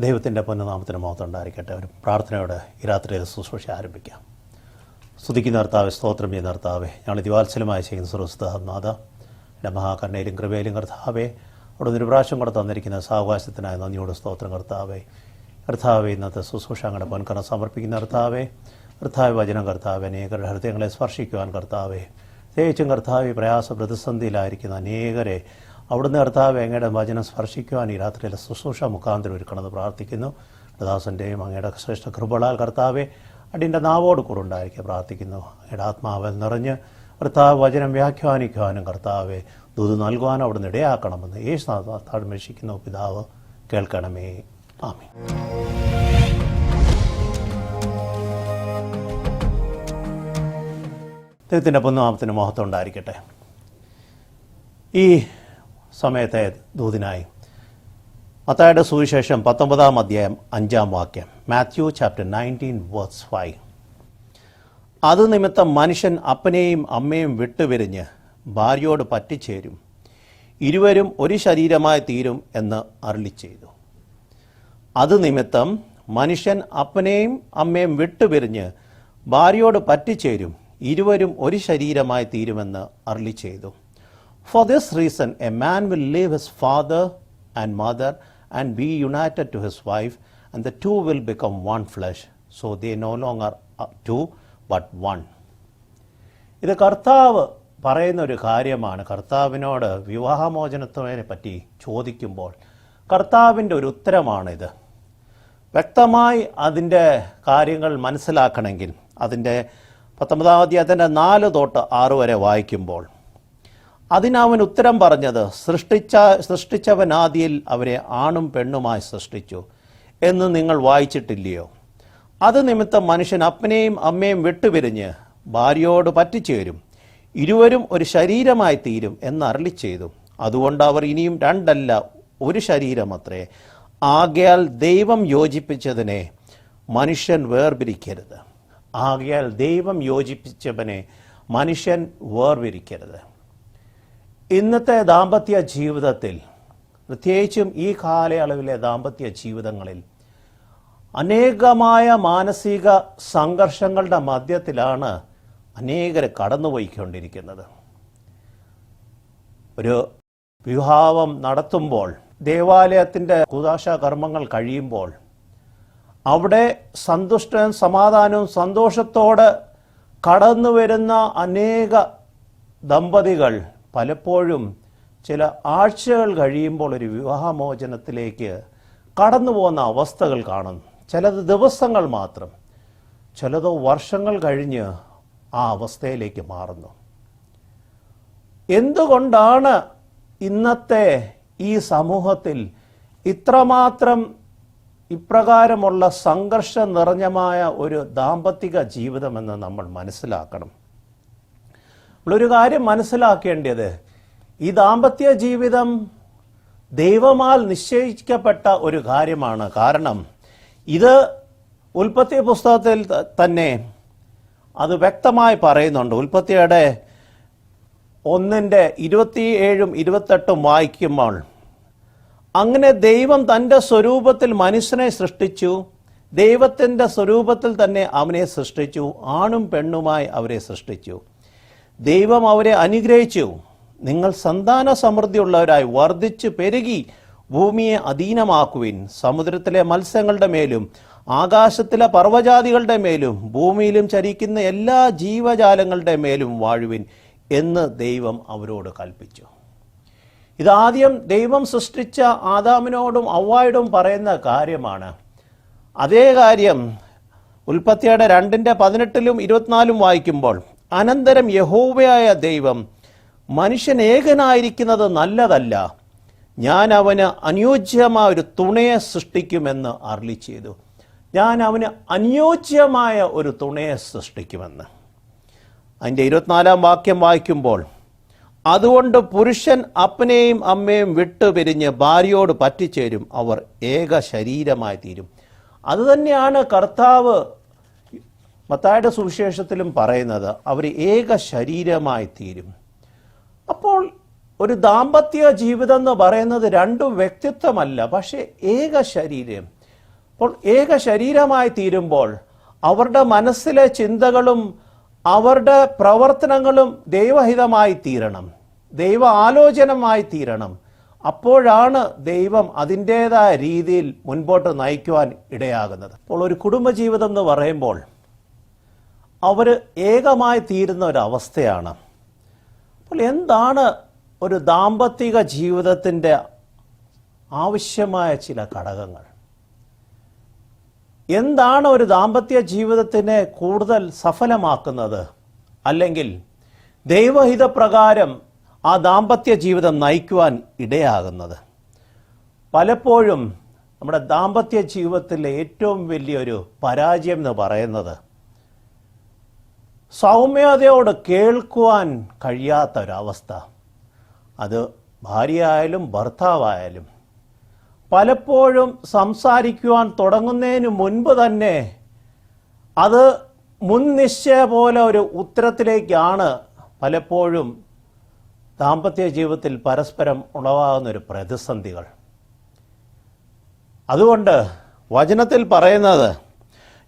ദൈവത്തിൻ്റെ പൊന്നുനാമത്തിന് മഹത്വം ഉണ്ടായിരിക്കട്ടെ. ഒരു പ്രാർത്ഥനയോടെ ഈ രാത്രിയിൽ ശുശ്രൂഷ ആരംഭിക്കാം. സ്തുതിക്കുന്ന കർത്താവേ, സ്തോത്രം ചെയ്യുന്ന കർത്താവേ, ഞങ്ങൾ ഇതിവാത്സല്യമായി ചെയ്യുന്ന സുഹൃസ്തനാഥ, എൻ്റെ മഹാകരുണയിലും കൃപയിലും കർത്താവേ, അവിടെ ഒരു പ്രാവശ്യം കൂടെ തന്നിരിക്കുന്ന സാവകാശത്തിനായി നന്ദിയോട് സ്തോത്രം കർത്താവേ. കർത്താവേ, ഇന്നത്തെ ശുശ്രൂഷ അങ്ങയുടെ പൊൻകരം സമർപ്പിക്കുന്ന കർത്താവേ, കർത്താവ് വചനം കർത്താവേ അനേകരുടെ ഹൃദയങ്ങളെ സ്പർശിക്കുവാൻ കർത്താവേ, പ്രത്യേകിച്ചും കർത്താവ് പ്രയാസ പ്രതിസന്ധിയിലായിരിക്കുന്ന അനേകരെ അവിടുന്ന് കർത്താവ് അങ്ങയുടെ വചനം സ്പർശിക്കുവാൻ ഈ രാത്രിയിലെ ശുശ്രൂഷ മുഖാന്തരം ഒരുക്കണമെന്ന് പ്രാർത്ഥിക്കുന്നു. ദാസൻ്റെയും അങ്ങയുടെ ശ്രേഷ്ഠ കൃപകളാൽ കർത്താവെ അടിൻ്റെ നാവോട് കൂടെ ഉണ്ടായിരിക്കുക പ്രാർത്ഥിക്കുന്നു. അങ്ങയുടെ ആത്മാവിൽ നിറഞ്ഞ് കർത്താവ് വചനം വ്യാഖ്യാനിക്കുവാനും കർത്താവെ ദൂത് നൽകുവാനും അവിടുന്ന് ഇടയാക്കണമെന്ന് യേശുനാഥ താഴ്മേഷിക്കുന്നു. പിതാവ് കേൾക്കണമേ. ആമേൻ. ദൈവത്തിൻ്റെ പൊന്നുനാമത്തിന് മഹത്വം ഉണ്ടായിരിക്കട്ടെ. ഈ സമയത്തെ ദൂതിനായി മത്തായിയുടെ സുവിശേഷം 19-ാം അധ്യായം 5-ാം വാക്യം, മാത്യു ചാപ്റ്റർ 19:5. അത് നിമിത്തം മനുഷ്യൻ അപ്പനെയും അമ്മയും വിട്ടുപിരിഞ്ഞ് ഭാര്യയോട് പറ്റിച്ചേരും, ഇരുവരും ഒരു ശരീരമായി തീരും എന്ന് അരുളിച്ചെയ്തു. അത് നിമിത്തം മനുഷ്യൻ അപ്പനെയും അമ്മയും വിട്ടുപിരിഞ്ഞ് ഭാര്യയോട് പറ്റിച്ചേരും, ഇരുവരും ഒരു ശരീരമായി തീരുമെന്ന് അരുളിച്ചെയ്തു. For this reason, a man will leave his father and mother and be united to his wife, and the two will become one flesh. So they no longer are two, but one. ഇത് കർത്താവ് പറയുന്ന ഒരു കാര്യമാണ്. കർത്താവിനോട് വിവാഹമോചനത്തിനെ പറ്റി ചോദിക്കുമ്പോൾ കർത്താവിൻ്റെ ഒരു ഉത്തരമാണിത്. വ്യക്തമായി അതിൻ്റെ കാര്യങ്ങൾ മനസ്സിലാക്കണമെങ്കിൽ അതിൻ്റെ 19-ാം അധ്യായത്തിൻ്റെ 4 തൊട്ട് 6 വരെ വായിക്കുമ്പോൾ അതിനവൻ ഉത്തരം പറഞ്ഞത്, സൃഷ്ടിച്ചവൻ ആദിയിൽ അവരെ ആണും പെണ്ണുമായി സൃഷ്ടിച്ചു എന്ന് നിങ്ങൾ വായിച്ചിട്ടില്ലയോ? അത് നിമിത്തം മനുഷ്യൻ അപ്പനെയും അമ്മയും വിട്ടുപിരിഞ്ഞ് ഭാര്യയോട് പറ്റിച്ചേരും, ഇരുവരും ഒരു ശരീരമായി തീരും എന്ന് അരുളിച്ചെയ്തു. അതുകൊണ്ട് അവർ ഇനിയും രണ്ടല്ല, ഒരു ശരീരമത്രേ. ആകയാൽ ദൈവം യോജിപ്പിച്ചതിനെ മനുഷ്യൻ വേർപിരിക്കരുത്. ആകയാൽ ദൈവം യോജിപ്പിച്ചവനെ മനുഷ്യൻ വേർപിരിക്കരുത്. ഇന്നത്തെ ദാമ്പത്യ ജീവിതത്തിൽ, പ്രത്യേകിച്ചും ഈ കാലയളവിലെ ദാമ്പത്യ ജീവിതങ്ങളിൽ അനേകമായ മാനസിക സംഘർഷങ്ങളുടെ മധ്യത്തിലാണ് അനേകർ കടന്നുപോയിക്കൊണ്ടിരിക്കുന്നത്. ഒരു വിവാഹം നടത്തുമ്പോൾ, ദേവാലയത്തിൻ്റെ കൂദാശ കർമ്മങ്ങൾ കഴിയുമ്പോൾ അവിടെ സന്തുഷ്ടവും സമാധാനവും സന്തോഷത്തോടെ കടന്നു വരുന്ന അനേക ദമ്പതികൾ പലപ്പോഴും ചില ആഴ്ചകൾ കഴിയുമ്പോൾ ഒരു വിവാഹമോചനത്തിലേക്ക് കടന്നു പോകുന്ന അവസ്ഥകൾ കാണുന്നു. ചിലത് ദിവസങ്ങൾ മാത്രം, ചിലതോ വർഷങ്ങൾ കഴിഞ്ഞ് ആ അവസ്ഥയിലേക്ക് മാറുന്നു. എന്തുകൊണ്ടാണ് ഇന്നത്തെ ഈ സമൂഹത്തിൽ ഇത്രമാത്രം ഇപ്രകാരമുള്ള സംഘർഷം നിറഞ്ഞമായ ഒരു ദാമ്പത്തിക ജീവിതമെന്ന് നമ്മൾ മനസ്സിലാക്കണം. നമ്മളൊരു കാര്യം മനസ്സിലാക്കേണ്ടത്, ഈ ദാമ്പത്യ ജീവിതം ദൈവമാൽ നിശ്ചയിക്കപ്പെട്ട ഒരു കാര്യമാണ്. കാരണം ഇത് ഉൽപ്പത്തി പുസ്തകത്തിൽ തന്നെ അത് വ്യക്തമായി പറയുന്നുണ്ട്. ഉൽപ്പത്തിയുടെ 1:27-28 വായിക്കുമ്പോൾ, അങ്ങനെ ദൈവം തൻ്റെ സ്വരൂപത്തിൽ മനുഷ്യനെ സൃഷ്ടിച്ചു, ദൈവത്തിൻ്റെ സ്വരൂപത്തിൽ തന്നെ അവനെ സൃഷ്ടിച്ചു, ആണും പെണ്ണുമായി അവരെ സൃഷ്ടിച്ചു. ദൈവം അവരെ അനുഗ്രഹിച്ചു, നിങ്ങൾ സന്താന സമൃദ്ധിയുള്ളവരായി വർദ്ധിച്ചു പെരുകി ഭൂമിയെ അധീനമാക്കുവിൻ, സമുദ്രത്തിലെ മത്സ്യങ്ങളുടെ മേലും ആകാശത്തിലെ പർവ്വജാതികളുടെ മേലും ഭൂമിയിലും ചരിക്കുന്ന എല്ലാ ജീവജാലങ്ങളുടെ മേലും വാഴുവിൻ എന്ന് ദൈവം അവരോട് കൽപ്പിച്ചു. ഇതാദ്യം ദൈവം സൃഷ്ടിച്ച ആദാമിനോടും ഹവ്വായോടും പറയുന്ന കാര്യമാണ്. അതേ കാര്യം ഉൽപ്പത്തിയുടെ 2:18-24 വായിക്കുമ്പോൾ, അനന്തരം യഹോവയായ ദൈവം, മനുഷ്യൻ ഏകനായിരിക്കുന്നത് നല്ലതല്ല, ഞാൻ അവന് അനുയോജ്യമായ ഒരു തുണയെ സൃഷ്ടിക്കുമെന്ന് അരുളിച്ചെയ്തു. ഞാൻ അവന് അനുയോജ്യമായ ഒരു തുണയെ സൃഷ്ടിക്കുമെന്ന്. അതിൻ്റെ 24-ാം വാക്യം വായിക്കുമ്പോൾ, അതുകൊണ്ട് പുരുഷൻ അപ്പനെയും അമ്മയും വിട്ടുപിരിഞ്ഞ് ഭാര്യയോട് പറ്റിച്ചേരും, അവർ ഏക ശരീരമായി തീരും. അതുതന്നെയാണ് കർത്താവ് മത്തായിയുടെ സുവിശേഷത്തിലും പറയുന്നത്, അവർ ഏക ശരീരമായി തീരും. അപ്പോൾ ഒരു ദാമ്പത്യ ജീവിതം എന്ന് പറയുന്നത് രണ്ടു വ്യക്തിത്വമല്ല, പക്ഷേ ഏക ശരീരം. അപ്പോൾ ഏക ശരീരമായി തീരുമ്പോൾ അവരുടെ മനസ്സിലെ ചിന്തകളും അവരുടെ പ്രവർത്തനങ്ങളും ദൈവഹിതമായി തീരണം, ദൈവ ആലോചനമായി തീരണം. അപ്പോഴാണ് ദൈവം അതിൻ്റേതായ രീതിയിൽ മുൻപോട്ട് നയിക്കുവാൻ ഇടയാകുന്നത്. അപ്പോൾ ഒരു കുടുംബജീവിതം എന്ന് പറയുമ്പോൾ അവർ ഏകമായി തീരുന്ന ഒരവസ്ഥയാണ്. അപ്പോൾ എന്താണ് ഒരു ദാമ്പത്തിക ജീവിതത്തിൻ്റെ ആവശ്യമായ ചില ഘടകങ്ങൾ? എന്താണ് ഒരു ദാമ്പത്യ ജീവിതത്തിനെ കൂടുതൽ സഫലമാക്കുന്നത്, അല്ലെങ്കിൽ ദൈവഹിതപ്രകാരം ആ ദാമ്പത്യ ജീവിതം നയിക്കുവാൻ ഇടയാകുന്നത്? പലപ്പോഴും നമ്മുടെ ദാമ്പത്യ ജീവിതത്തിലെ ഏറ്റവും വലിയൊരു പരാജയം എന്ന് പറയുന്നത് സൗമ്യതയോട് കേൾക്കുവാൻ കഴിയാത്തൊരവസ്ഥ. അത് ഭാര്യയായാലും ഭർത്താവായാലും പലപ്പോഴും സംസാരിക്കുവാൻ തുടങ്ങുന്നതിന് മുൻപ് തന്നെ അത് മുൻനിശ്ചയ പോലെ ഒരു ഉത്തരത്തിലേക്കാണ് പലപ്പോഴും ദാമ്പത്യ ജീവിതത്തിൽ പരസ്പരം ഉളവാകുന്നൊരു പ്രതിസന്ധികൾ. അതുകൊണ്ട് വചനത്തിൽ പറയുന്നത്,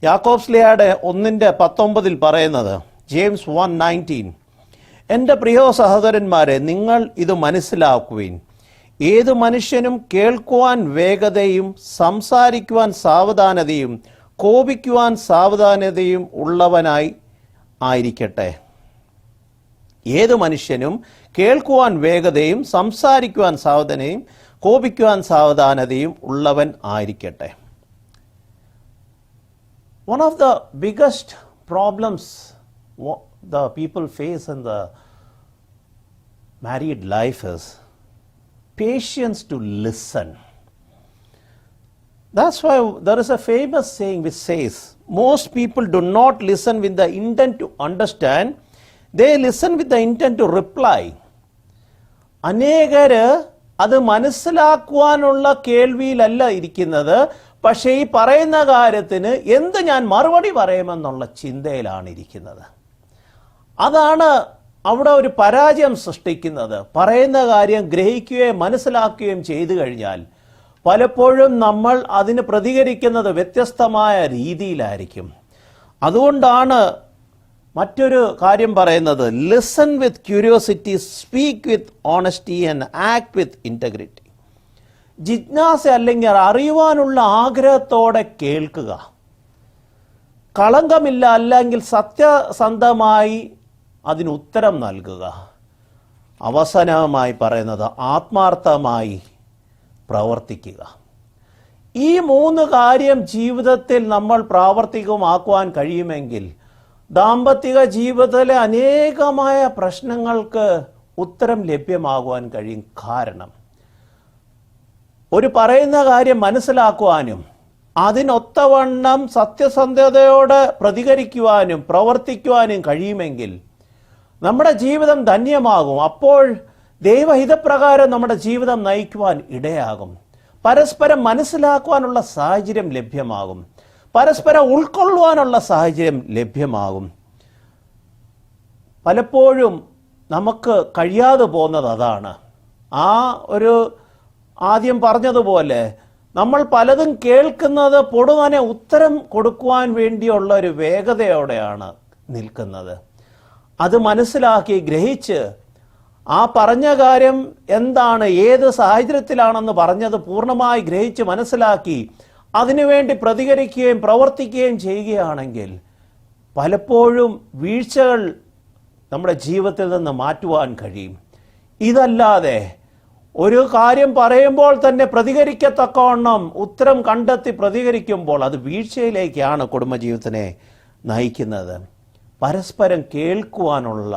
യാക്കോബ്സ്ലിയുടെ 1:19 പറയുന്നത്, ജെയിംസ് 1:19, എൻ്റെ പ്രിയ സഹോദരന്മാരെ, നിങ്ങൾ ഇത് മനസ്സിലാക്കുവിൻ. ഏതു മനുഷ്യനും കേൾക്കുവാൻ വേഗതയും സംസാരിക്കുവാൻ സാവധാനതയും കോപിക്കുവാൻ സാവധാനതയും ഉള്ളവനായി ആയിരിക്കട്ടെ. ഏതു മനുഷ്യനും കേൾക്കുവാൻ വേഗതയും സംസാരിക്കുവാൻ സാവധാനതയും കോപിക്കുവാൻ സാവധാനതയും ഉള്ളവൻ ആയിരിക്കട്ടെ. One of the biggest problems the people face in the married life is patience to listen. That's why there is a famous saying which says, most people do not listen with the intent to understand, they listen with the intent to reply. അനേകര് അത് മനസ്സിലാക്കുവാനുള്ള കേൾവിയിലല്ല ഇരിക്കുന്നത്, പക്ഷേ ഈ പറയുന്ന കാര്യത്തിന് എന്ത് ഞാൻ മറുപടി പറയുമെന്നുള്ള ചിന്തയിലാണ് ഇരിക്കുന്നത്. അതാണ് അവിടെ ഒരു പരാജയം സൃഷ്ടിക്കുന്നത്. പറയുന്ന കാര്യം ഗ്രഹിക്കുകയും മനസ്സിലാക്കുകയും ചെയ്തു കഴിഞ്ഞാൽ പലപ്പോഴും നമ്മൾ അതിന് പ്രതികരിക്കുന്നത് വ്യത്യസ്തമായ രീതിയിലായിരിക്കും. അതുകൊണ്ടാണ് മറ്റൊരു കാര്യം പറയുന്നത്, listen with curiosity, speak with honesty and act with integrity. ജിജ്ഞാസ അല്ലെങ്കിൽ അറിയുവാനുള്ള ആഗ്രഹത്തോടെ കേൾക്കുക, കളങ്കമില്ല അല്ലെങ്കിൽ സത്യസന്ധമായി അതിന് ഉത്തരം നൽകുക. അവസാനമായി പറയുന്നത്, ആത്മാർത്ഥമായി പ്രവർത്തിക്കുക. ഈ 3 കാര്യം ജീവിതത്തിൽ നമ്മൾ പ്രാവർത്തികമാക്കുവാൻ കഴിയുമെങ്കിൽ ദാമ്പത്തിക ജീവിതത്തിലെ അനേകമായ പ്രശ്നങ്ങൾക്ക് ഉത്തരം ലഭ്യമാകുവാൻ കഴിയും. കാരണം ഒരു പറയുന്ന കാര്യം മനസ്സിലാക്കുവാനും അതിനൊത്തവണ്ണം സത്യസന്ധതയോടെ പ്രതികരിക്കുവാനും പ്രവർത്തിക്കുവാനും കഴിയുമെങ്കിൽ നമ്മുടെ ജീവിതം ധന്യമാകും. അപ്പോൾ ദൈവഹിതപ്രകാരം നമ്മുടെ ജീവിതം നയിക്കുവാൻ ഇടയാകും. പരസ്പരം മനസ്സിലാക്കുവാനുള്ള സാഹചര്യം ലഭ്യമാകും, പരസ്പരം ഉൾക്കൊള്ളുവാനുള്ള സാഹചര്യം ലഭ്യമാകും. പലപ്പോഴും നമുക്ക് കഴിയാതെ പോകുന്നത് അതാണ്. ആ ഒരു ആദ്യം പറഞ്ഞതുപോലെ നമ്മൾ പലതും കേൾക്കുന്നത് പൊടുന്നനെ ഉത്തരം കൊടുക്കുവാൻ വേണ്ടിയുള്ള ഒരു വേഗതയോടെയാണ് നിൽക്കുന്നത്. അത് മനസ്സിലാക്കി ഗ്രഹിച്ച് ആ പറഞ്ഞ കാര്യം എന്താണ്, ഏത് സാഹചര്യത്തിലാണെന്ന് പറഞ്ഞത് പൂർണ്ണമായി ഗ്രഹിച്ച് മനസ്സിലാക്കി അതിനുവേണ്ടി പ്രതികരിക്കുകയും പ്രവർത്തിക്കുകയും ചെയ്യുകയാണെങ്കിൽ പലപ്പോഴും വീഴ്ചകൾ നമ്മുടെ ജീവിതത്തിൽ നിന്ന് മാറ്റുവാൻ കഴിയും. ഇതല്ലാതെ ഒരു കാര്യം പറയുമ്പോൾ തന്നെ പ്രതികരിക്കത്തക്കവണ്ണം ഉത്തരം കണ്ടെത്തി പ്രതികരിക്കുമ്പോൾ അത് വീഴ്ചയിലേക്കാണ് കുടുംബജീവിതത്തിനെ നയിക്കുന്നത്. പരസ്പരം കേൾക്കുവാനുള്ള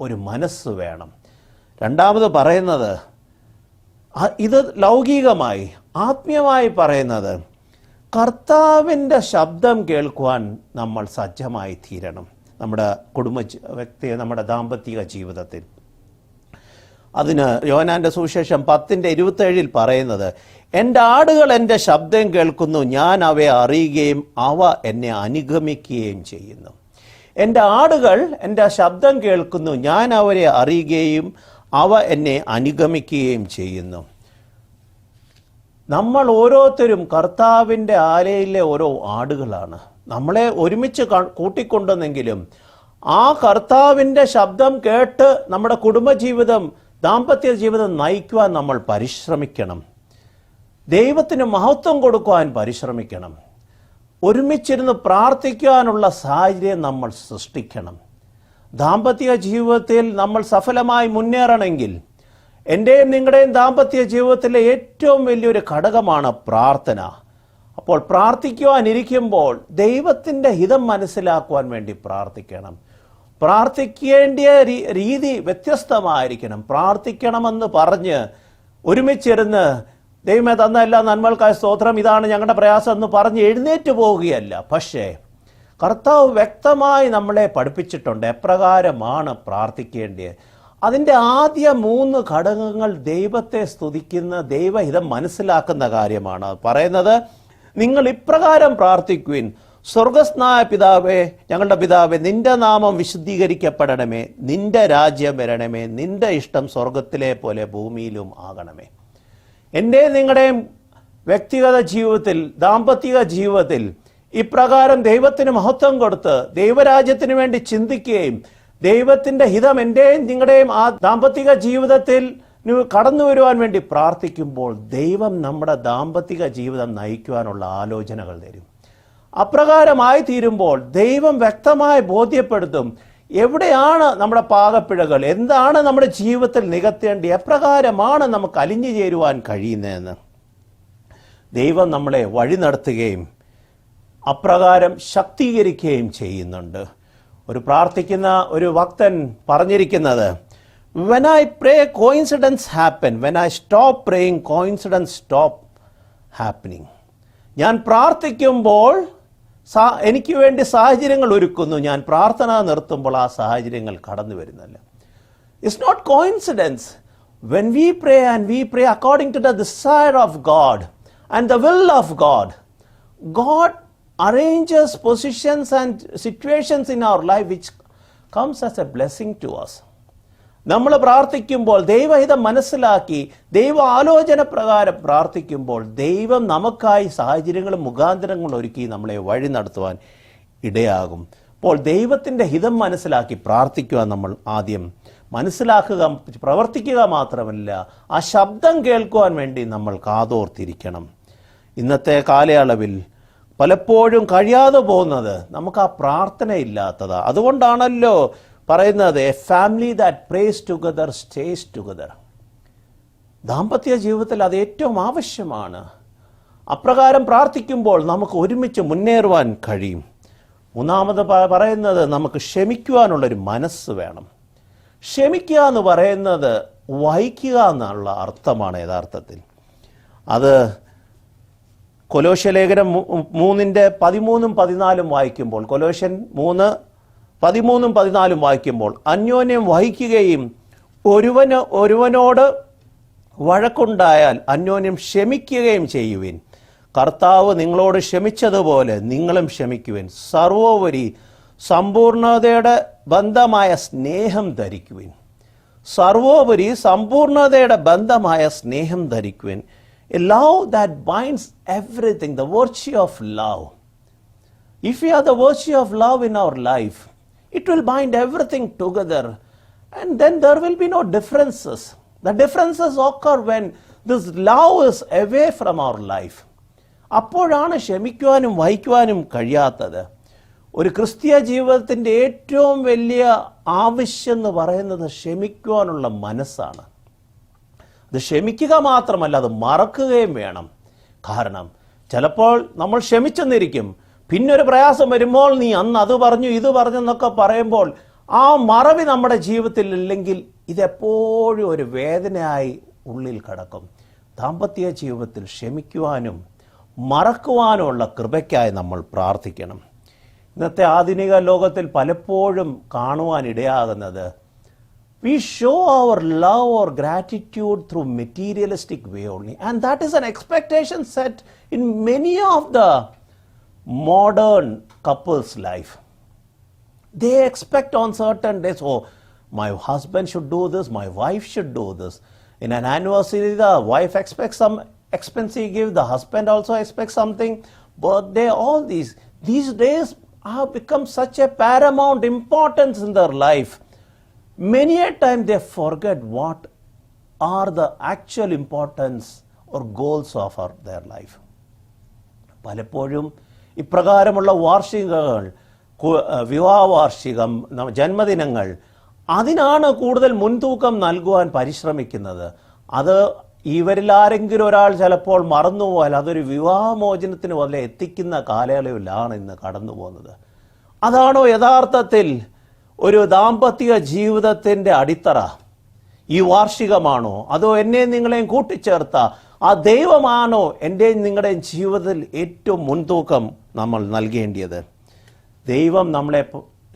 ഒരു മനസ്സ് വേണം. രണ്ടാമത് പറയുന്നത്, ഇത് ലൗകികമായി ആത്മീയമായി പറയുന്നത്, കർത്താവിൻ്റെ ശബ്ദം കേൾക്കുവാൻ നമ്മൾ സജ്ജമായി തീരണം നമ്മുടെ നമ്മുടെ ദാമ്പത്തിക ജീവിതത്തിൽ. അതിന് യോഹന്നാന്റെ സുവിശേഷം 10:27 പറയുന്നത്, എൻ്റെ ആടുകൾ എൻ്റെ ശബ്ദം കേൾക്കുന്നു, ഞാൻ അവയെ അറിയുകയും അവ എന്നെ അനുഗമിക്കുകയും ചെയ്യുന്നു. എൻ്റെ ആടുകൾ എൻ്റെ ശബ്ദം കേൾക്കുന്നു, ഞാൻ അവരെ അറിയുകയും അവ എന്നെ അനുഗമിക്കുകയും ചെയ്യുന്നു. നമ്മൾ ഓരോരുത്തരും കർത്താവിൻ്റെ ആലയിലെ ഓരോ ആടുകളാണ്. നമ്മളെ ഒരുമിച്ച് കൂട്ടിക്കൊണ്ടുവന്നെങ്കിലും ആ കർത്താവിൻ്റെ ശബ്ദം കേട്ട് നമ്മുടെ കുടുംബജീവിതം, ദാമ്പത്യ ജീവിതം നയിക്കുവാൻ നമ്മൾ പരിശ്രമിക്കണം. ദൈവത്തിന് മഹത്വം കൊടുക്കുവാൻ പരിശ്രമിക്കണം. ഒരുമിച്ചിരുന്ന് പ്രാർത്ഥിക്കുവാനുള്ള സാഹചര്യം നമ്മൾ സൃഷ്ടിക്കണം. ദാമ്പത്യ ജീവിതത്തിൽ നമ്മൾ സഫലമായി മുന്നേറണമെങ്കിൽ എൻ്റെയും നിങ്ങളുടെയും ദാമ്പത്യ ജീവിതത്തിലെ ഏറ്റവും വലിയൊരു ഘടകമാണ് പ്രാർത്ഥന. അപ്പോൾ പ്രാർത്ഥിക്കുവാനിരിക്കുമ്പോൾ ദൈവത്തിൻ്റെ ഹിതം മനസ്സിലാക്കുവാൻ വേണ്ടി പ്രാർത്ഥിക്കണം. പ്രാർത്ഥിക്കേണ്ട രീതി വ്യത്യസ്തമായിരിക്കണം. പ്രാർത്ഥിക്കണമെന്ന് പറഞ്ഞ് ഒരുമിച്ചിരുന്ന് ദൈവമേ തന്ന എല്ലാ നന്മകൾക്കായ സ്തോത്രം, ഇതാണ് ഞങ്ങളുടെ പ്രയാസം എന്ന് പറഞ്ഞ് എഴുന്നേറ്റ് പോവുകയല്ല. പക്ഷേ കർത്താവ് വ്യക്തമായി നമ്മളെ പഠിപ്പിച്ചിട്ടുണ്ട് എപ്രകാരമാണ് പ്രാർത്ഥിക്കേണ്ടത്. അതിൻ്റെ ആദ്യ 3 ഘടകങ്ങൾ ദൈവത്തെ സ്തുതിക്കുന്ന, ദൈവഹിതം മനസ്സിലാക്കുന്ന കാര്യമാണ്. പറയുന്നത്, നിങ്ങൾ ഇപ്രകാരം പ്രാർത്ഥിക്കുവിൻ: സ്വർഗസ്നായ പിതാവേ, ഞങ്ങളുടെ പിതാവേ, നിന്റെ നാമം വിശുദ്ധീകരിക്കപ്പെടണമേ, നിന്റെ രാജ്യം വരണമേ, നിന്റെ ഇഷ്ടം സ്വർഗത്തിലെ പോലെ ഭൂമിയിലും ആകണമേ. എൻ്റെ നിങ്ങളുടെയും വ്യക്തിഗത ജീവിതത്തിൽ, ദാമ്പത്തിക ജീവിതത്തിൽ ഇപ്രകാരം ദൈവത്തിന് മഹത്വം കൊടുത്ത് ദൈവരാജ്യത്തിന് വേണ്ടി ചിന്തിക്കുകയും ദൈവത്തിൻ്റെ ഹിതം എൻ്റെയും നിങ്ങളുടെയും ആ ദാമ്പത്തിക ജീവിതത്തിൽ കടന്നു വരുവാൻ വേണ്ടി പ്രാർത്ഥിക്കുമ്പോൾ ദൈവം നമ്മുടെ ദാമ്പത്തിക ജീവിതം നയിക്കുവാനുള്ള ആലോചനകൾ തരും. അപ്രകാരമായി തീരുമ്പോൾ ദൈവം വ്യക്തമായി ബോധ്യപ്പെടുത്തും എവിടെയാണ് നമ്മുടെ പാകപ്പിഴകൾ, എന്താണ് നമ്മുടെ ജീവിതത്തിൽ നികത്തേണ്ടി, എപ്രകാരമാണ് നമുക്ക് അലിഞ്ഞു ചേരുവാൻ കഴിയുന്നതെന്ന്. ദൈവം നമ്മളെ വഴി നടത്തുകയും അപ്രകാരം ശക്തീകരിക്കുകയും ചെയ്യുന്നുണ്ട്. ഒരു പ്രാർത്ഥിക്കുന്ന ഒരു ഭക്തൻ പറഞ്ഞിരിക്കുന്നത്, when I pray coincidence happen, when I stop praying coincidence stop happening. ഞാൻ പ്രാർത്ഥിക്കുമ്പോൾ എനിക്ക് വേണ്ടി സാഹചര്യങ്ങൾ ഒരുക്കുന്നു, ഞാൻ പ്രാർത്ഥന നിർത്തുമ്പോൾ ആ സാഹചര്യങ്ങൾ കടന്നു വരുന്നില്ല. It's not coincidence. When we pray and we pray according to the desire of God and the will of God, God arranges positions and situations in our life which comes as a blessing to us. നമ്മൾ പ്രാർത്ഥിക്കുമ്പോൾ ദൈവഹിതം മനസ്സിലാക്കി ദൈവ ആലോചന പ്രകാരം പ്രാർത്ഥിക്കുമ്പോൾ ദൈവം നമുക്കായി സാഹചര്യങ്ങളും മുഖാന്തരങ്ങളും ഒരുക്കി നമ്മളെ വഴി നടത്തുവാൻ ഇടയാകും. അപ്പോൾ ദൈവത്തിൻ്റെ ഹിതം മനസ്സിലാക്കി പ്രാർത്ഥിക്കുവാൻ നമ്മൾ ആദ്യം മനസ്സിലാക്കുക, പ്രവർത്തിക്കുക മാത്രമല്ല, ആ ശബ്ദം കേൾക്കുവാൻ വേണ്ടി നമ്മൾ കാതോർത്തിരിക്കണം. ഇന്നത്തെ കാലയളവിൽ പലപ്പോഴും കഴിയാതെ പോകുന്നത് നമുക്ക് ആ പ്രാർത്ഥനയില്ലാത്തതാ. അതുകൊണ്ടാണല്ലോ പറയുന്നത്, a family that prays together stays together. ദാമ്പത്യ ജീവിതത്തിൽ അത് ഏറ്റവും ആവശ്യമാണ്. അപ്രകാരം പ്രാർത്ഥിക്കുമ്പോൾ നമുക്ക് ഒരുമിച്ച് മുന്നേറുവാൻ കഴിയും. മൂന്നാമത് പറയുന്നത്, നമുക്ക് ക്ഷമിക്കുവാനുള്ളൊരു മനസ്സ് വേണം. ക്ഷമിക്കുക എന്ന് പറയുന്നത് വഹിക്കുക എന്നുള്ള അർത്ഥമാണ് യഥാർത്ഥത്തിൽ. അത് കൊലോസ്യലേഖനം 3:13-14 വായിക്കുമ്പോൾ, കൊലോസ്യൻ 3:13-14 വായിക്കുമ്പോൾ, അന്യോന്യം വഹിക്കുകയും ഒരുവനോട് വഴക്കുണ്ടായാൽ അന്യോന്യം ക്ഷമിക്കുകയും ചെയ്യുവിൻ. കർത്താവ് നിങ്ങളോട് ക്ഷമിച്ചതുപോലെ നിങ്ങളും ക്ഷമിക്കുവിൻ. സർവോപരി സമ്പൂർണതയുടെ ബന്ധമായ സ്നേഹം ധരിക്കുവിൻ. സർവോപരി സമ്പൂർണതയുടെ ബന്ധമായ സ്നേഹം ധരിക്കുവിൻ. A love that binds everything, the virtue of love. If we have the virtue of love in our life, it will bind everything together, and then there will be no differences. The differences occur when this love is away from our life. അപ്പോഴാണ് ക്ഷമിക്കുവാനും വഹിക്കുവാനും കഴിയാത്തത്. ഒരു ക്രിസ്തീയ ജീവിതത്തിൻ്റെ ഏറ്റവും വലിയ ആവശ്യം എന്ന് പറയുന്നത് ക്ഷമിക്കുവാനുള്ള മനസ്സാണ്. അത് ക്ഷമിക്കുക മാത്രമല്ല, അത് മറക്കുകയും വേണം. കാരണം ചിലപ്പോൾ നമ്മൾ ക്ഷമിച്ചെന്നിരിക്കും, പിന്നൊരു പ്രയാസം വരുമ്പോൾ നീ അന്ന് അത് പറഞ്ഞു ഇത് പറഞ്ഞെന്നൊക്കെ പറയുമ്പോൾ ആ മറവി നമ്മുടെ ജീവിതത്തിൽ ഇല്ലെങ്കിൽ ഇതെപ്പോഴും ഒരു വേദനയായി ഉള്ളിൽ കിടക്കും. ദാമ്പത്യ ജീവിതത്തിൽ ക്ഷമിക്കുവാനും മറക്കുവാനുമുള്ള കൃപയ്ക്കായി നമ്മൾ പ്രാർത്ഥിക്കണം. ഇന്നത്തെ ആധുനിക ലോകത്തിൽ പലപ്പോഴും കാണുവാൻ ഇടയാകുന്നത്, we show our love or gratitude through materialistic way only, and that is an expectation set in many of the modern couples life. They expect on certain days, oh, my husband should do this, my wife should do this. In an anniversary, the wife expects some expensive gift, the husband also expects something, birthday, all these days have become such a paramount importance in their life. Many a time they forget what are the actual importance or goals of their life. പലപ്പോഴും ഇപ്രകാരമുള്ള വാർഷികങ്ങൾ, വിവാഹ വാർഷികം, ജന്മദിനങ്ങൾ, അതിനാണ് കൂടുതൽ മുൻതൂക്കം നൽകുവാൻ പരിശ്രമിക്കുന്നത്. അത് ഇവരിൽ ആരെങ്കിലും ഒരാൾ ചിലപ്പോൾ മറന്നുപോയാൽ അതൊരു വിവാഹമോചനത്തിന് വല്ല എത്തിക്കുന്ന കാലയളവിലാണ് ഇന്ന് കടന്നു പോകുന്നത്. അതാണോ യഥാർത്ഥത്തിൽ ഒരു ദാമ്പത്യ ജീവിതത്തിൻ്റെ അടിത്തറ? ഈ വാർഷികമാണോ, അതോ എന്നെയും നിങ്ങളെയും കൂട്ടിച്ചേർത്ത ആ ദൈവമാണോ എൻ്റെയും നിങ്ങളുടെയും ജീവിതത്തിൽ ഏറ്റവും മുൻതൂക്കം നമ്മൾ നൽകേണ്ടത്? ദൈവം നമ്മളെ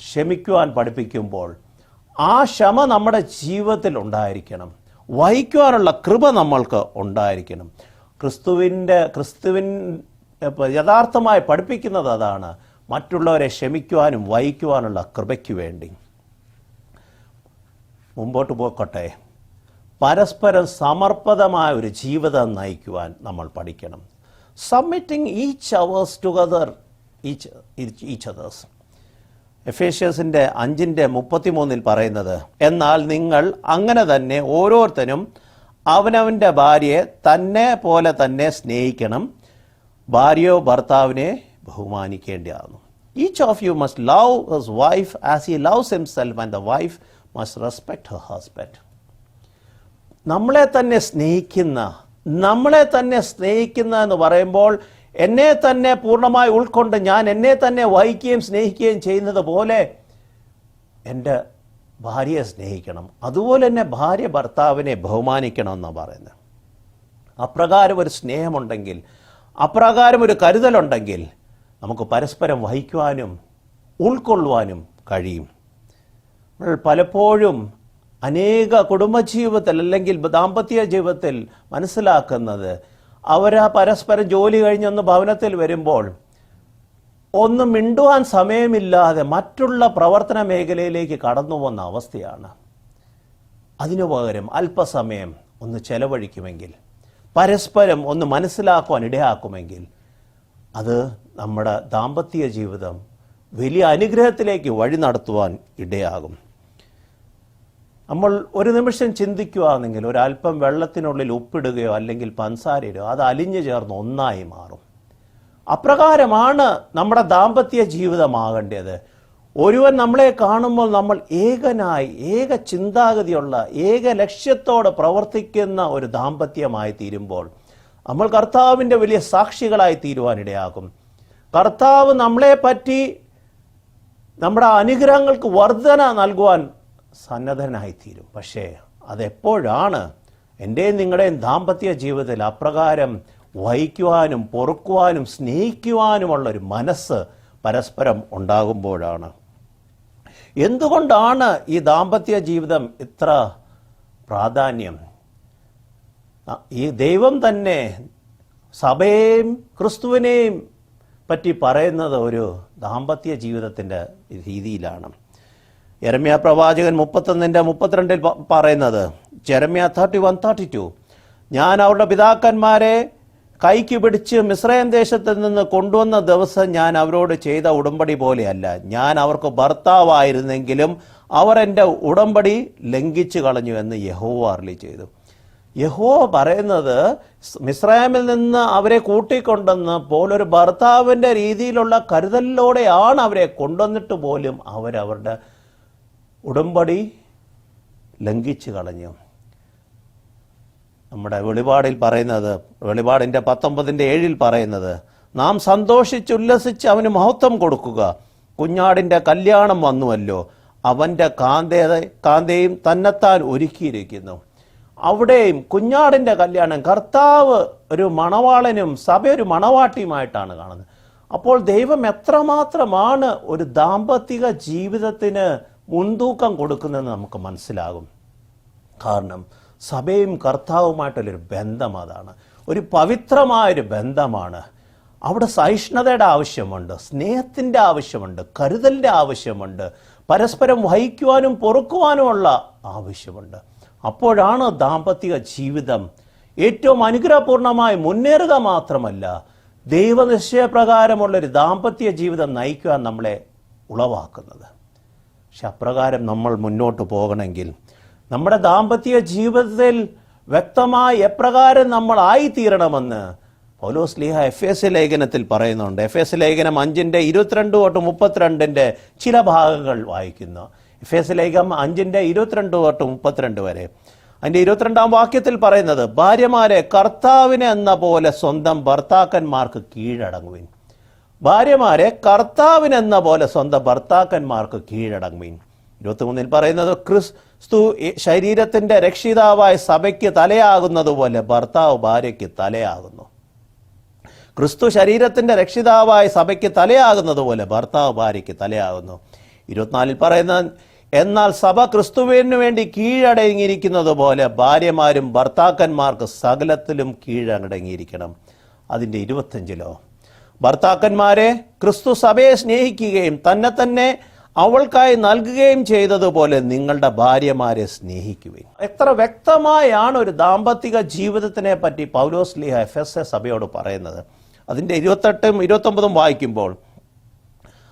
ക്ഷമിക്കുവാൻ പഠിപ്പിക്കുമ്പോൾ ആ ക്ഷമ നമ്മുടെ ജീവിതത്തിൽ ഉണ്ടായിരിക്കണം. വഹിക്കുവാനുള്ള കൃപ നമ്മൾക്ക് ഉണ്ടായിരിക്കണം. ക്രിസ്തുവിൻ യഥാർത്ഥമായി പഠിപ്പിക്കുന്നത് അതാണ്, മറ്റുള്ളവരെ ക്ഷമിക്കുവാനും വഹിക്കുവാനുള്ള കൃപയ്ക്ക് വേണ്ടി. മുമ്പോട്ട് പോകട്ടെ, പരസ്പരം സമർപ്പിതമായ ഒരു ജീവിതം നയിക്കുവാൻ നമ്മൾ പഠിക്കണം. Submitting each others together each others. എഫേഷ്യൻസിൻ്റെ 5:33 പറയുന്നത്, എന്നാൽ നിങ്ങൾ അങ്ങനെ തന്നെ ഓരോരുത്തരും അവനവൻ്റെ ഭാര്യയെ തന്നെ പോലെ തന്നെ സ്നേഹിക്കണം, ഭാര്യയോ ഭർത്താവിനെ ബഹുമാനിക്കേണ്ടതാകുന്നു. Each of you must love his wife as he loves himself and the wife must respect her husband. നമ്മളെ തന്നെ സ്നേഹിക്കുന്ന എന്ന് പറയുമ്പോൾ എന്നെ തന്നെ പൂർണ്ണമായി ഉൾക്കൊണ്ട് ഞാൻ എന്നെ തന്നെ വഹിക്കുകയും സ്നേഹിക്കുകയും ചെയ്യുന്നത് പോലെ എൻ്റെ ഭാര്യയെ സ്നേഹിക്കണം. അതുപോലെ തന്നെ ഭാര്യ ഭർത്താവിനെ ബഹുമാനിക്കണം എന്നാണ് പറയുന്നത്. അപ്രകാരം ഒരു സ്നേഹമുണ്ടെങ്കിൽ, അപ്രകാരം ഒരു കരുതലുണ്ടെങ്കിൽ നമുക്ക് പരസ്പരം വഹിക്കുവാനും ഉൾക്കൊള്ളുവാനും കഴിയും. നമ്മൾ പലപ്പോഴും അനേക കുടുംബജീവിതത്തിൽ അല്ലെങ്കിൽ ദാമ്പത്യ ജീവിതത്തിൽ മനസ്സിലാക്കുന്നത്, അവരാ പരസ്പരം ജോലി കഴിഞ്ഞൊന്ന് ഭവനത്തിൽ വരുമ്പോൾ ഒന്ന് മിണ്ടുവാൻ സമയമില്ലാതെ മറ്റുള്ള പ്രവർത്തന മേഖലയിലേക്ക് കടന്നു പോകുന്ന അവസ്ഥയാണ്. അതിനു പകരം അല്പസമയം ഒന്ന് ചെലവഴിക്കുമെങ്കിൽ, പരസ്പരം ഒന്ന് മനസ്സിലാക്കുവാൻ ഇടയാക്കുമെങ്കിൽ അത് നമ്മുടെ ദാമ്പത്യ ജീവിതം വലിയ അനുഗ്രഹത്തിലേക്ക് വഴി നടത്തുവാൻ ഇടയാകും. നമ്മൾ ഒരു നിമിഷം ചിന്തിക്കുകയാണെങ്കിൽ ഒരല്പം വെള്ളത്തിനുള്ളിൽ ഉപ്പിടുകയോ അല്ലെങ്കിൽ പഞ്ചസാരയോ അത് അലിഞ്ഞു ചേർന്ന് ഒന്നായി മാറും. അപ്രകാരമാണ് നമ്മുടെ ദാമ്പത്യ ജീവിതമാകേണ്ടത്. ഒരുവൻ നമ്മളെ കാണുമ്പോൾ നമ്മൾ ഏകനായി, ഏക ചിന്താഗതിയുള്ള, ഏക ലക്ഷ്യത്തോടെ പ്രവർത്തിക്കുന്ന ഒരു ദാമ്പത്യമായി തീരുമ്പോൾ നമ്മൾ കർത്താവിൻ്റെ വലിയ സാക്ഷികളായി തീരുവാനിടയാകും. കർത്താവ് നമ്മളെ പറ്റി നമ്മുടെ അനുഗ്രഹങ്ങൾക്ക് വർധന നൽകുവാൻ സന്നദ്ധനായിത്തീരും. പക്ഷേ അതെപ്പോഴാണ് എൻ്റെയും നിങ്ങളുടെയും ദാമ്പത്യ ജീവിതത്തിൽ അപ്രകാരം വഹിക്കുവാനും പൊറുക്കുവാനും സ്നേഹിക്കുവാനുമുള്ളൊരു മനസ്സ് പരസ്പരം ഉണ്ടാകുമ്പോഴാണ്. എന്തുകൊണ്ടാണ് ഈ ദാമ്പത്യ ജീവിതം ഇത്ര പ്രാധാന്യം? ഈ ദൈവം തന്നെ സഭയെയും ക്രിസ്തുവിനെയും പറ്റി പറയുന്നത് ഒരു ദാമ്പത്യ ജീവിതത്തിൻ്റെ രീതിയിലാണ്. യെരമ്യാ പ്രവാചകൻ 31:32 പറയുന്നത്, യെരമ്യാ 31:32, ഞാൻ അവരുടെ പിതാക്കന്മാരെ കൈക്ക് പിടിച്ച് മിസ്രയീം ദേശത്ത് നിന്ന് കൊണ്ടുവന്ന ദിവസം ഞാൻ അവരോട് ചെയ്ത ഉടമ്പടി പോലെയല്ല. ഞാൻ അവർക്ക് ഭർത്താവായിരുന്നെങ്കിലും അവർ എൻ്റെ ഉടമ്പടി ലംഘിച്ചു കളഞ്ഞു എന്ന് യഹോവ അരുളി ചെയ്തു. യഹോവ പറയുന്നത്, മിസ്രയീമിൽ നിന്ന് അവരെ കൂട്ടിക്കൊണ്ടെന്ന് പോലൊരു ഭർത്താവിൻ്റെ രീതിയിലുള്ള കരുതലിലൂടെയാണ് അവരെ കൊണ്ടുവന്നിട്ട് പോലും അവരവരുടെ ഉടമ്പടി ലംഘിച്ചു കളഞ്ഞു. നമ്മുടെ വെളിപാടിൽ പറയുന്നത്, വെളിപാടിൻ്റെ 19:7 പറയുന്നത്, നാം സന്തോഷിച്ചുല്ലസിച്ച് അവന് മഹത്വം കൊടുക്കുക. കുഞ്ഞാടിൻ്റെ കല്യാണം വന്നുവല്ലോ, അവൻ്റെ കാന്തയും തന്നെത്താൻ ഒരുക്കിയിരിക്കുന്നു. അവിടെയും കുഞ്ഞാടിൻ്റെ കല്യാണം, കർത്താവ് ഒരു മണവാളനും സഭ ഒരു മണവാട്ടിയുമായിട്ടാണ് കാണുന്നത്. അപ്പോൾ ദൈവം എത്രമാത്രമാണ് ഒരു ദാമ്പത്തിക ജീവിതത്തിന് മുൻതൂക്കം കൊടുക്കുന്നതെന്ന് നമുക്ക് മനസ്സിലാകും. കാരണം സഭയും കർത്താവുമായിട്ടുള്ളൊരു ബന്ധം അതാണ്, ഒരു പവിത്രമായൊരു ബന്ധമാണ്. അവിടെ സഹിഷ്ണുതയുടെ ആവശ്യമുണ്ട്, സ്നേഹത്തിൻ്റെ ആവശ്യമുണ്ട്, കരുതലിൻ്റെ ആവശ്യമുണ്ട്, പരസ്പരം വഹിക്കുവാനും പൊറുക്കുവാനുമുള്ള ആവശ്യമുണ്ട്. അപ്പോഴാണ് ദാമ്പത്തിക ജീവിതം ഏറ്റവും അനുഗ്രഹപൂർണമായി മുന്നേറുക മാത്രമല്ല, ദൈവനിശ്ചയപ്രകാരമുള്ളൊരു ദാമ്പത്യ ജീവിതം നയിക്കുവാൻ നമ്മളെ ഉളവാക്കുന്നത്. പക്ഷെ അപ്രകാരം നമ്മൾ മുന്നോട്ട് പോകണമെങ്കിൽ നമ്മുടെ ദാമ്പത്യ ജീവിതത്തിൽ വ്യക്തമായി എപ്രകാരം നമ്മൾ ആയിത്തീരണമെന്ന് പൗലോസ് ലീഹ എഫേസ്യ ലേഖനത്തിൽ പറയുന്നുണ്ട്. എഫേസ്യ ലേഖനം 5:22-32 ചില ഭാഗങ്ങൾ വായിക്കുന്നു. എഫേസ്യ ലേഖനം 5:22-32 വരെ. അതിൻ്റെ 22-ാം വാക്യത്തിൽ പറയുന്നത്, ഭാര്യമാരെ കർത്താവിന് എന്ന പോലെ സ്വന്തം ഭർത്താക്കന്മാർക്ക് കീഴടങ്ങുവിൻ. ഭാര്യമാരെ കർത്താവിനെന്ന പോലെ സ്വന്തം ഭർത്താക്കന്മാർക്ക് കീഴടങ്ങുവിൻ. 23-ൽ പറയുന്നത്, ക്രിസ്തു ശരീരത്തിൻ്റെ രക്ഷിതാവായ സഭയ്ക്ക് തലയാകുന്നത് പോലെ ഭർത്താവ് ഭാര്യയ്ക്ക് തലയാകുന്നു. ക്രിസ്തു ശരീരത്തിൻ്റെ രക്ഷിതാവായ സഭയ്ക്ക് തലയാകുന്നത് പോലെ ഭർത്താവ് ഭാര്യയ്ക്ക് തലയാകുന്നു. 24-ൽ പറയുന്നത്, എന്നാൽ സഭ ക്രിസ്തുവിന് വേണ്ടി കീഴടങ്ങിയിരിക്കുന്നത് പോലെ ഭാര്യമാരും ഭർത്താക്കന്മാർക്ക് സകലത്തിലും കീഴടങ്ങിയിരിക്കണം. അതിൻ്റെ 25-ലോ, ഭർത്താക്കന്മാരെ ക്രിസ്തു സഭയെ സ്നേഹിക്കുകയും തന്നെ അവൾക്കായി നൽകുകയും ചെയ്തതുപോലെ നിങ്ങളുടെ ഭാര്യമാരെ സ്നേഹിക്കുവിൻ. എത്ര വ്യക്തമായാണ് ഒരു ദാമ്പത്തിക ജീവിതത്തിനെ പറ്റി പൗലോസ് ലീഹ എഫെസ്യ സഭയോട് പറയുന്നത്. അതിൻ്റെ 28-29 വായിക്കുമ്പോൾ,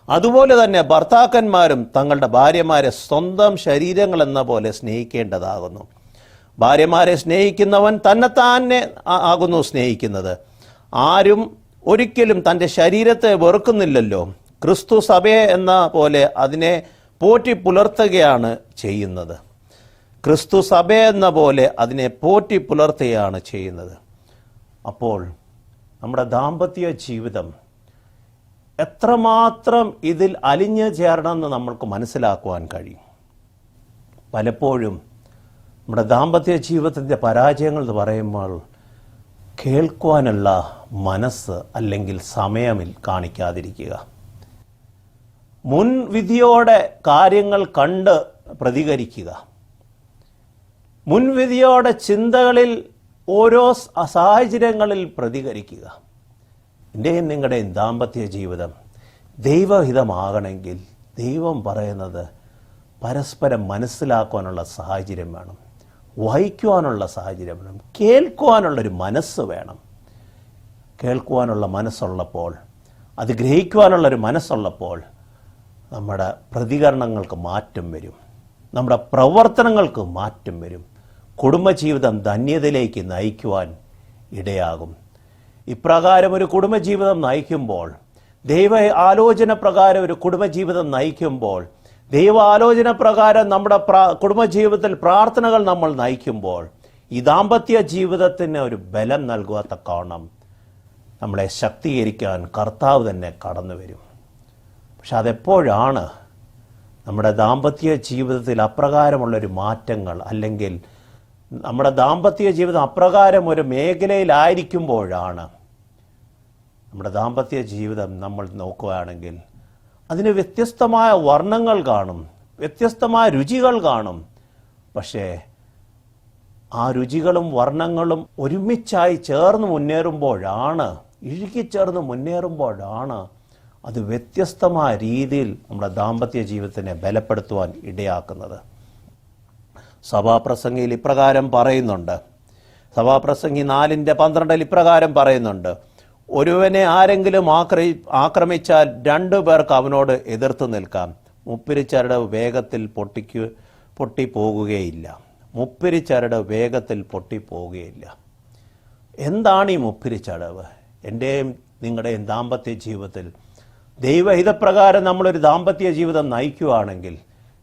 അതുപോലെ തന്നെ ഭർത്താക്കന്മാരും തങ്ങളുടെ ഭാര്യമാരെ സ്വന്തം ശരീരങ്ങൾ എന്ന പോലെ സ്നേഹിക്കേണ്ടതാകുന്നു. ഭാര്യമാരെ സ്നേഹിക്കുന്നവൻ തന്നെ ആകുന്നു സ്നേഹിക്കുന്നത്. ആരും ഒരിക്കലും തൻ്റെ ശരീരത്തെ വെറുക്കുന്നില്ലല്ലോ. ക്രിസ്തു സഭയെ എന്ന പോലെ അതിനെ പോറ്റി പുലർത്തുകയാണ് ചെയ്യുന്നത്. ക്രിസ്തു സഭയെ എന്ന പോലെ അതിനെ പോറ്റി പുലർത്തുകയാണ് ചെയ്യുന്നത്. അപ്പോൾ നമ്മുടെ ദാമ്പത്യ ജീവിതം എത്രമാത്രം ഇതിൽ അലിഞ്ഞു ചേരണമെന്ന് നമ്മൾക്ക് മനസ്സിലാക്കുവാൻ കഴിയും. പലപ്പോഴും നമ്മുടെ ദാമ്പത്യ ജീവിതത്തിൻ്റെ പരാജയങ്ങൾ എന്ന് പറയുമ്പോൾ കേൾക്കുവാനുള്ള മനസ്സ് അല്ലെങ്കിൽ സമയമിൽ കാണിക്കാതിരിക്കുക, മുൻവിധിയോടെ കാര്യങ്ങൾ കണ്ട് പ്രതികരിക്കുക, മുൻവിധിയോടെ ചിന്തകളിൽ ഓരോ സാഹചര്യങ്ങളിൽ പ്രതികരിക്കുക. എൻ്റെയും നിങ്ങളുടെയും ദാമ്പത്യ ജീവിതം ദൈവഹിതമാകണമെങ്കിൽ ദൈവം പറയുന്നത് പരസ്പരം മനസ്സിലാക്കുവാനുള്ള സാഹചര്യം വേണം, വഹിക്കുവാനുള്ള സാഹചര്യം വേണം, കേൾക്കുവാനുള്ളൊരു മനസ്സ് വേണം. കേൾക്കുവാനുള്ള മനസ്സുള്ളപ്പോൾ, അത് ഗ്രഹിക്കുവാനുള്ളൊരു മനസ്സുള്ളപ്പോൾ നമ്മുടെ പ്രതികരണങ്ങൾക്ക് മാറ്റം വരും, നമ്മുടെ പ്രവർത്തനങ്ങൾക്ക് മാറ്റം വരും. കുടുംബജീവിതം ധന്യതയിലേക്ക് നയിക്കുവാൻ ഇടയാകും. ഇപ്രകാരം ഒരു കുടുംബജീവിതം നയിക്കുമ്പോൾ, ദൈവ ആലോചന പ്രകാരം ഒരു കുടുംബജീവിതം നയിക്കുമ്പോൾ, ദൈവ ആലോചന പ്രകാരം നമ്മുടെ കുടുംബജീവിതത്തിൽ പ്രാർത്ഥനകൾ നമ്മൾ നയിക്കുമ്പോൾ, ഈ ദാമ്പത്യ ജീവിതത്തിന് ഒരു ബലം നൽകുവത്തക്കവണ്ണം നമ്മളെ ശക്തീകരിക്കാൻ കർത്താവ് തന്നെ കടന്നു വരും. പക്ഷെ അതെപ്പോഴാണ് നമ്മുടെ ദാമ്പത്യ ജീവിതത്തിൽ അപ്രകാരമുള്ളൊരു മാറ്റങ്ങൾ, അല്ലെങ്കിൽ നമ്മുടെ ദാമ്പത്യ ജീവിതം അപ്രകാരം ഒരു മേഖലയിലായിരിക്കുമ്പോഴാണ് നമ്മുടെ ദാമ്പത്യ ജീവിതം നമ്മൾ നോക്കുകയാണെങ്കിൽ അതിന് വ്യത്യസ്തമായ വർണ്ണങ്ങൾ കാണും, വ്യത്യസ്തമായ രുചികൾ കാണും. പക്ഷേ ആ രുചികളും വർണ്ണങ്ങളും ഒരുമിച്ചായി ചേർന്ന് മുന്നേറുമ്പോഴാണ്, ഇഴുകിച്ചേർന്ന് മുന്നേറുമ്പോഴാണ് അത് വ്യത്യസ്തമായ രീതിയിൽ നമ്മുടെ ദാമ്പത്യ ജീവിതത്തിനെ ബലപ്പെടുത്തുവാൻ ഇടയാക്കുന്നത്. സഭാപ്രസംഗിയിൽ ഇപ്രകാരം പറയുന്നുണ്ട്. സഭാപ്രസംഗി 4:12 ഇപ്രകാരം പറയുന്നുണ്ട്, ഒരുവനെ ആരെങ്കിലും ആക്രമിച്ചാൽ 2 പേർക്ക് അവനോട് എതിർത്ത് നിൽക്കാം, മുപ്പിരിച്ചരട് വേഗത്തിൽ പൊട്ടിപ്പോകുകയില്ല. മുപ്പിരിച്ചരട് വേഗത്തിൽ പൊട്ടിപ്പോകുകയില്ല. എന്താണ് ഈ മുപ്പിരിച്ചടവ്? എൻ്റെയും നിങ്ങളുടെയും ദാമ്പത്യ ജീവിതത്തിൽ ദൈവഹിതപ്രകാരം നമ്മളൊരു ദാമ്പത്യ ജീവിതം നയിക്കുകയാണെങ്കിൽ,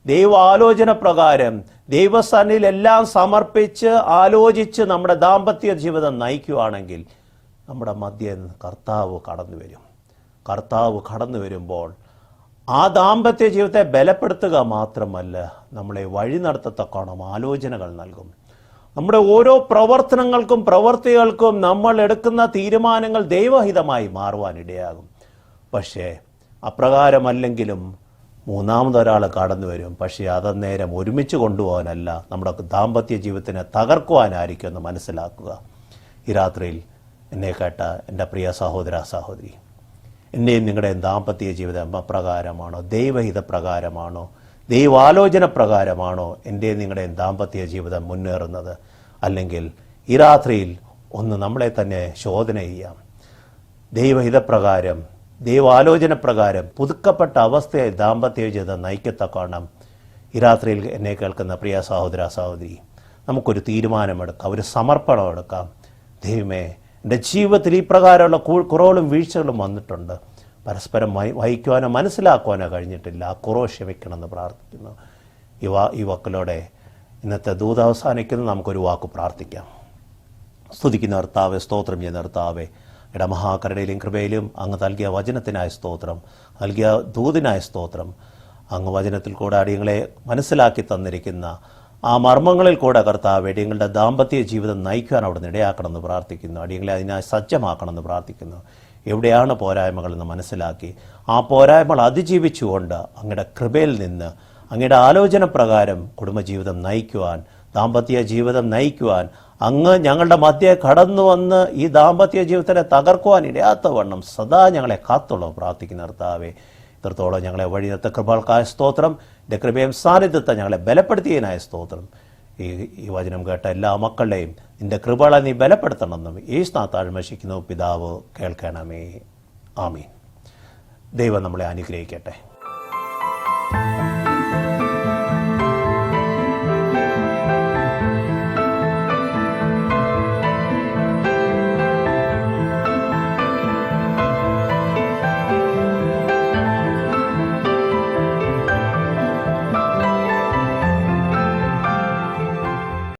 ദൈവ ആലോചന പ്രകാരം ദൈവസന്നിധിയിൽ എല്ലാം സമർപ്പിച്ച് ആലോചിച്ച് നമ്മുടെ ദാമ്പത്യ ജീവിതം നയിക്കുകയാണെങ്കിൽ നമ്മുടെ മധ്യേ കർത്താവ് കടന്നു വരും. കർത്താവ് കടന്നു വരുമ്പോൾ ആ ദാമ്പത്യ ജീവിതത്തെ ബലപ്പെടുത്തുക മാത്രമല്ല, നമ്മളെ വഴി നടത്തത്തക്കോണം ആലോചനകൾ നൽകും. നമ്മുടെ ഓരോ പ്രവർത്തനങ്ങൾക്കും പ്രവൃത്തികൾക്കും നമ്മൾ എടുക്കുന്ന തീരുമാനങ്ങൾ ദൈവഹിതമായി മാറുവാനിടയാകും. പക്ഷേ അപ്രകാരമല്ലെങ്കിലും മൂന്നാമതൊരാൾ കടന്നു വരും. പക്ഷേ അതന്നേരം ഒരുമിച്ച് കൊണ്ടുപോകാനല്ല, നമ്മുടെ ദാമ്പത്യ ജീവിതത്തിനെ തകർക്കുവാനായിരിക്കും എന്ന് മനസ്സിലാക്കുക. ഈ രാത്രിയിൽ എന്നെ കേട്ട എൻ്റെ പ്രിയ സഹോദര സഹോദരി, എൻ്റെയും നിങ്ങളുടെയും ദാമ്പത്യ ജീവിതം അപ്രകാരമാണോ? ദൈവഹിതപ്രകാരമാണോ? ദൈവാലോചന പ്രകാരമാണോ എൻ്റെയും നിങ്ങളുടെയും ദാമ്പത്യ ജീവിതം മുന്നേറുന്നത്? അല്ലെങ്കിൽ ഈ രാത്രിയിൽ ഒന്ന് നമ്മളെ തന്നെ ശോധന ചെയ്യാം. ദൈവഹിതപ്രകാരം, ദൈവാലോചന പ്രകാരം പുതുക്കപ്പെട്ട അവസ്ഥയെ ദാമ്പത്യ ജീവിതം നയിക്കത്തക്കവണ്ണം ഈ രാത്രിയിൽ എന്നെ കേൾക്കുന്ന പ്രിയ സഹോദര സഹോദരി, നമുക്കൊരു തീരുമാനമെടുക്കാം, ഒരു സമർപ്പണം എടുക്കാം. ദൈവമേ, എൻ്റെ ജീവിതത്തിൽ ഈ പ്രകാരമുള്ള കുറവുകളും വീഴ്ചകളും വന്നിട്ടുണ്ട്, പരസ്പരം വഹിക്കുവാനോ മനസ്സിലാക്കുവാനോ കഴിഞ്ഞിട്ടില്ല. ആ കുറവ് ക്ഷമിക്കണമെന്ന് പ്രാർത്ഥിക്കുന്നു. ഈ വാക്കിലൂടെ ഇന്നത്തെ ദൂത് അവസാനിക്കുന്നു. നമുക്കൊരു വാക്ക് പ്രാർത്ഥിക്കാം. സ്തുതിക്കുന്ന കർത്താവേ, സ്തോത്രം ചെയ്യുന്ന കർത്താവേ, ഇട മഹാകരുണയിലും കൃപയിലും അങ്ങ് നൽകിയ വചനത്തിനായ സ്തോത്രം, നൽകിയ ദൂതിനായ സ്തോത്രം. അങ്ങ് വചനത്തിൽ കൂടെ അടിയങ്ങളെ മനസ്സിലാക്കി തന്നിരിക്കുന്ന ആ മർമ്മങ്ങളിൽ കൂടെ കർത്താവ് അടിയങ്ങളുടെ ദാമ്പത്യ ജീവിതം നയിക്കുവാൻ അവിടെ ഇടയാക്കണമെന്ന് പ്രാർത്ഥിക്കുന്നു. അടിയങ്ങളെ അതിനായി സജ്ജമാക്കണമെന്ന് പ്രാർത്ഥിക്കുന്നു. എവിടെയാണ് പോരായ്മകളെന്ന് മനസ്സിലാക്കി ആ പോരായ്മകൾ അതിജീവിച്ചുകൊണ്ട് അങ്ങയുടെ കൃപയിൽ നിന്ന് അങ്ങയുടെ ആലോചന പ്രകാരം കുടുംബജീവിതം നയിക്കുവാൻ, ദാമ്പത്യ ജീവിതം നയിക്കുവാൻ അങ്ങ് ഞങ്ങളുടെ മധ്യേ കടന്നു വന്ന് ഈ ദാമ്പത്യ ജീവിതത്തെ തകർക്കുവാൻ ഇടയാത്തവണ്ണം സദാ ഞങ്ങളെ കാത്തോളം പ്രാർത്ഥിക്കുന്ന കർത്താവേ, ഇത്രത്തോളം ഞങ്ങളെ വഴിനത്തെ കൃപകൾക്കായ സ്തോത്രം. എൻ്റെ കൃപയും സാന്നിധ്യത്തെ ഞങ്ങളെ ബലപ്പെടുത്തിയതിനായ സ്തോത്രം. ഈ വചനം കേട്ട എല്ലാ മക്കളുടെയും നിന്റെ കൃപകളെ നീ ബലപ്പെടുത്തണമെന്നും യേശുനാമത്തിൽ താഴ്മശിക്കുന്നു പിതാവ് കേൾക്കണമേ. ആമീൻ. ദൈവം നമ്മളെ അനുഗ്രഹിക്കട്ടെ.